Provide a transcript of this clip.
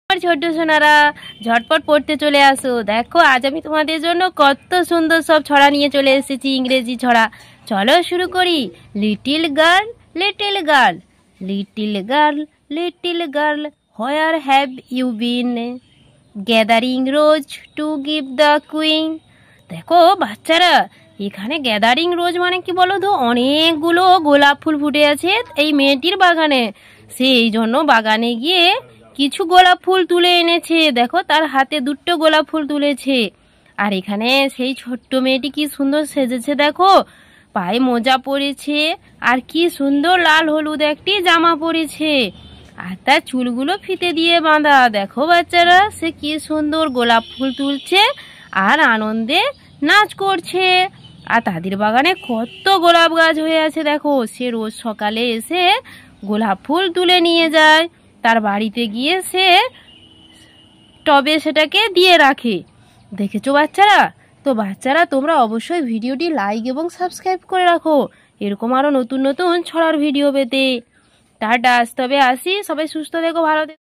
ছোট্ট সোনারা, ঝটপট পড়তে চলে আসো। দেখো আজ আমি তোমাদের জন্য কত সুন্দর সব ছড়া নিয়ে চলে এসেছি, ইংরেজি ছড়া। চলো শুরু করি। Little girl, little girl, little girl, little girl, where have you been? Gathering rose to give the queen. দেখো বাচ্চারা, এখানে গ্যাদারিং রোজ মানে কি বলো তো? অনেকগুলো গোলাপ ফুল ফুটে আছে এই মেয়েটির বাগানে। সে এই জন্য বাগানে গিয়ে কিছু গোলাপ ফুল তুলে এনেছে। দেখো তার হাতে দুটো গোলাপ ফুল তুলেছে। আর এখানে সেই ছোট্ট মেয়েটি কি সুন্দর সেজেছে দেখো। পায়ে মোজা পরেছে আর কি সুন্দর লাল হলুদ একটি জামা পরেছে। আর তার চুলগুলো ফিতে দিয়ে বাঁধা। দেখো বাচ্চারা, সে কি সুন্দর গোলাপ ফুল তুলছে আর আনন্দে নাচ করছে। আর তাদের বাগানে কত গোলাপ গাছ হয়ে আছে দেখো। সে রোজ সকালে এসে গোলাপ ফুল তুলে নিয়ে যায়। তার বাড়িতে গিয়ে সে টবে সেটাকে দিয়ে রাখে। দেখেছো বাচ্চারা? তো বাচ্চারা, তোমরা অবশ্যই ভিডিওটি লাইক এবং সাবস্ক্রাইব করে রাখো এরকম আরো নতুন নতুন ছড়ার ভিডিও পেতে। টাটা, তবে আসি। সবাই সুস্থ থেকো, ভালো থেকো।